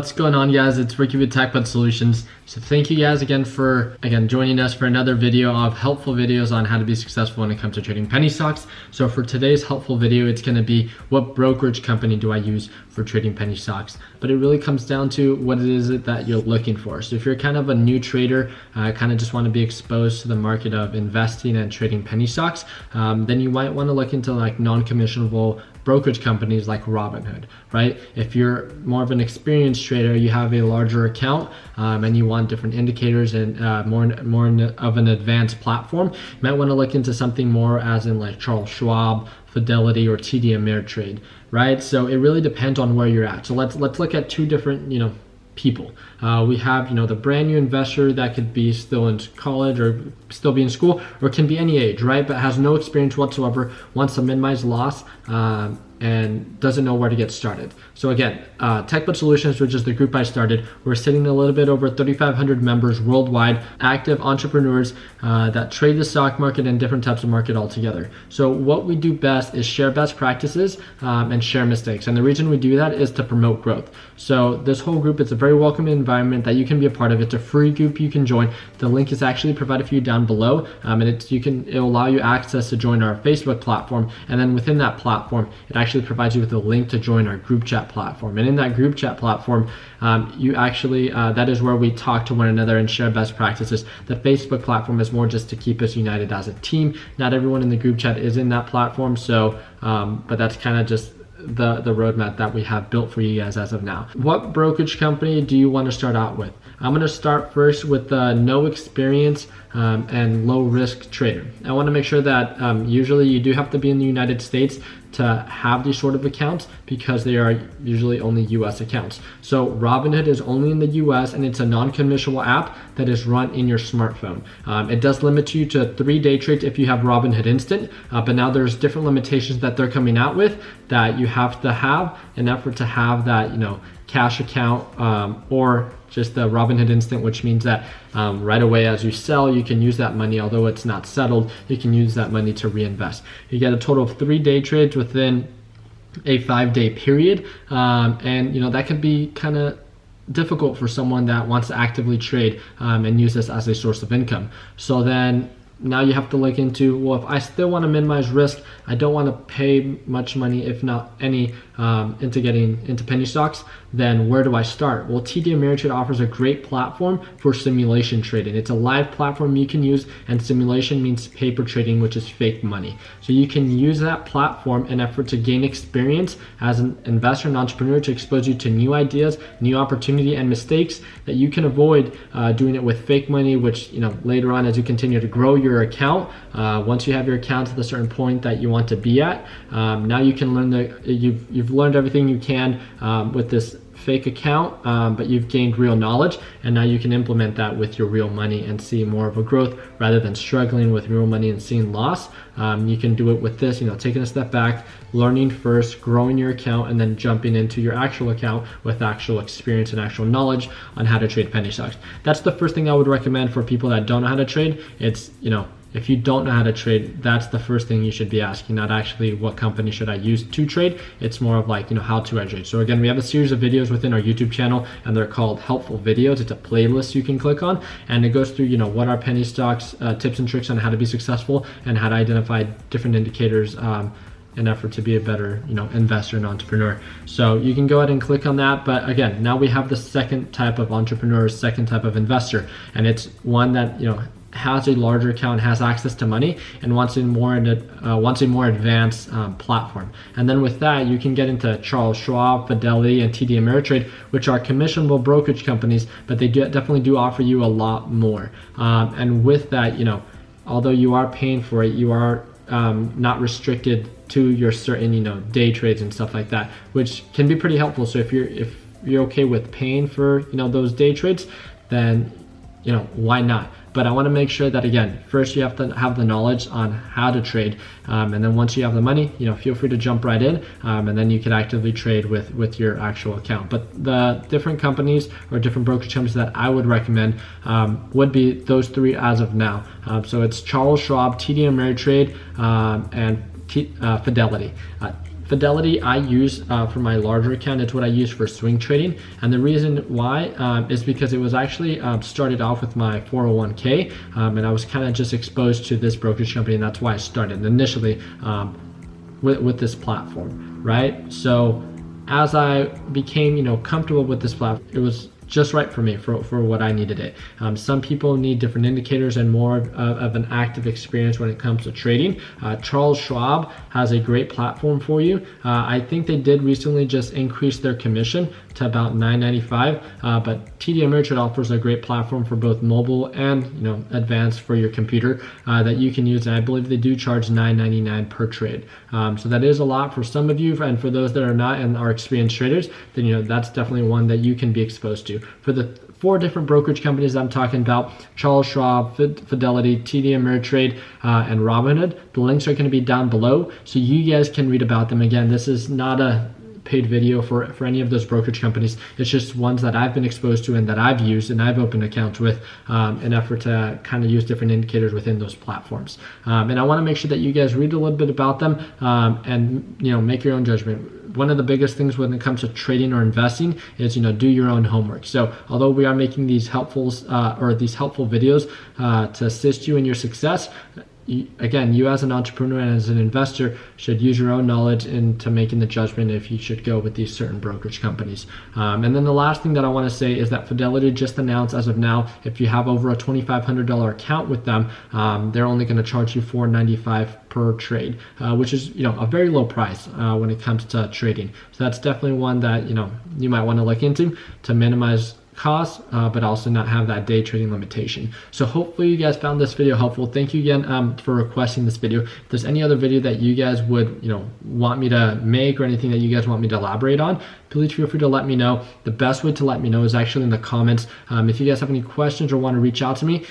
What's going on, guys? It's Ricky with TechBud Solutions. So thank you guys again for joining us for another video of helpful videos on how to be successful when it comes to trading penny stocks. So for today's helpful video, it's going to be what brokerage company do I use for trading penny stocks? But it really comes down to what it is that you're looking for. So if you're kind of a new trader, kind of just want to be exposed to the market of investing and trading penny stocks, then you might want to look into like non-commissionable brokerage companies like Robinhood, right? If you're more of an experienced trader, you have a larger account and you want different indicators and more of an advanced platform, you might want to look into something more as in like Charles Schwab, Fidelity, or TD Ameritrade, right? So it really depends on where you're at. So let's look at two different, people. We have, the brand new investor that could be still in college or still be in school, or can be any age, right? But has no experience whatsoever, wants to minimize loss, and doesn't know where to get started. So again, TechBud Solutions, which is the group I started, we're sitting a little bit over 3,500 members worldwide, active entrepreneurs that trade the stock market and different types of market altogether. So what we do best is share best practices and share mistakes. And the reason we do that is to promote growth. So this whole group, it's a very welcoming environment that you can be a part of. It's a free group you can join. The link is actually provided for you down below, and it'll allow you access to join our Facebook platform. And then within that platform, it actually provides you with a link to join our group chat platform. And in that group chat platform, you actually, that is where we talk to one another and share best practices. The Facebook platform is more just to keep us united as a team. Not everyone in the group chat is in that platform, so but that's kind of just the roadmap that we have built for you guys as of now. What brokerage company do you want to start out with? I'm going to start first with no experience and low risk trader. I want to make sure that usually you do have to be in the United States to have these sort of accounts, because they are usually only US accounts. So Robinhood is only in the US, and it's a non-commissionable app that is run in your smartphone. It does limit you to 3 day trades if you have Robinhood Instant, but now there's different limitations that they're coming out with that you have to have in effort to have that, cash account or just the Robinhood Instant, which means that right away as you sell, you can use that money, although it's not settled, you can use that money to reinvest. You get a total of 3 day trades within a 5 day period, and that can be kind of difficult for someone that wants to actively trade and use this as a source of income. So then now you have to look into, well, if I still want to minimize risk, I don't want to pay much money, if not any, into getting into penny stocks, then where do I start? Well, TD Ameritrade offers a great platform for simulation trading. It's a live platform you can use, and simulation means paper trading, which is fake money. So you can use that platform in effort to gain experience as an investor and entrepreneur, to expose you to new ideas, new opportunity, and mistakes that you can avoid doing it with fake money, which later on, as you continue to grow your account, once you have your account to the certain point that you want to be at, now you can learn you've learned everything you can with this fake account, but you've gained real knowledge, and now you can implement that with your real money and see more of a growth rather than struggling with real money and seeing loss. You can do it with this, taking a step back, learning first, growing your account, and then jumping into your actual account with actual experience and actual knowledge on how to trade penny stocks. That's the first thing I would recommend for people that don't know how to trade. It's, if you don't know how to trade, that's the first thing you should be asking, not actually what company should I use to trade. It's more of like, how to I trade. So again, we have a series of videos within our YouTube channel, and they're called helpful videos. It's a playlist you can click on, and it goes through, what are penny stocks, tips and tricks on how to be successful and how to identify different indicators in effort to be a better, investor and entrepreneur. So you can go ahead and click on that. But again, now we have the second type of entrepreneur, second type of investor, and it's one that, has a larger account, has access to money, and wants a more advanced platform. And then with that, you can get into Charles Schwab, Fidelity, and TD Ameritrade, which are commissionable brokerage companies, but they definitely do offer you a lot more. And with that, although you are paying for it, you are not restricted to your certain, day trades and stuff like that, which can be pretty helpful. So if you're okay with paying for, those day trades, then, why not? But I want to make sure that, again, first you have to have the knowledge on how to trade, and then once you have the money, feel free to jump right in, and then you can actively trade with your actual account. But the different companies or different brokerage companies that I would recommend would be those 3 as of now. So it's Charles Schwab, TD Ameritrade, and Fidelity. Fidelity I use for my larger account. It's what I use for swing trading, and the reason why is because it was actually started off with my 401k, and I was kind of just exposed to this brokerage company, and that's why I started initially with this platform, right? So as I became, comfortable with this platform, it was just right for me for what I needed it. Some people need different indicators and more of an active experience when it comes to trading. Charles Schwab has a great platform for you. I think they did recently just increase their commission to about $9.95, but TD Ameritrade offers a great platform for both mobile and advanced for your computer that you can use, and I believe they do charge $9.99 per trade. So that is a lot for some of you, and for those that are not and are experienced traders, then that's definitely one that you can be exposed to. For the 4 different brokerage companies I'm talking about, Charles Schwab, Fidelity, TD Ameritrade, and Robinhood, the links are going to be down below so you guys can read about them. Again, this is not a paid video for any of those brokerage companies. It's just ones that I've been exposed to and that I've used and I've opened accounts with in an effort to kind of use different indicators within those platforms. And I want to make sure that you guys read a little bit about them and make your own judgment. One of the biggest things when it comes to trading or investing is do your own homework. So although we are making these helpful videos to assist you in your success, again, you as an entrepreneur and as an investor should use your own knowledge into making the judgment if you should go with these certain brokerage companies. And then the last thing that I want to say is that Fidelity just announced as of now, if you have over a $2,500 account with them, they're only going to charge you $4.95 per trade, which is a very low price when it comes to trading. So that's definitely one that you might want to look into to minimize costs, but also not have that day trading limitation. So hopefully you guys found this video helpful. Thank you again for requesting this video. If there's any other video that you guys would want me to make or anything that you guys want me to elaborate on, please feel free to let me know. The best way to let me know is actually in the comments. If you guys have any questions or want to reach out to me,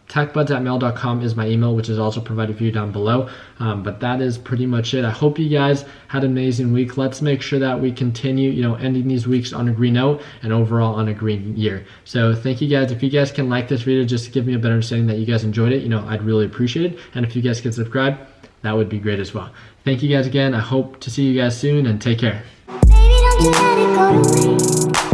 techbuds@mail.com is my email, which is also provided for you down below. But that is pretty much it. I hope you guys had an amazing week. Let's make sure that we continue, ending these weeks on a green note and overall on a green year. So thank you guys. If you guys can like this video, just to give me a better understanding that you guys enjoyed it, I'd really appreciate it. And if you guys can subscribe, that would be great as well. Thank you guys again. I hope to see you guys soon, and take care. Baby, don't you let it go to waste.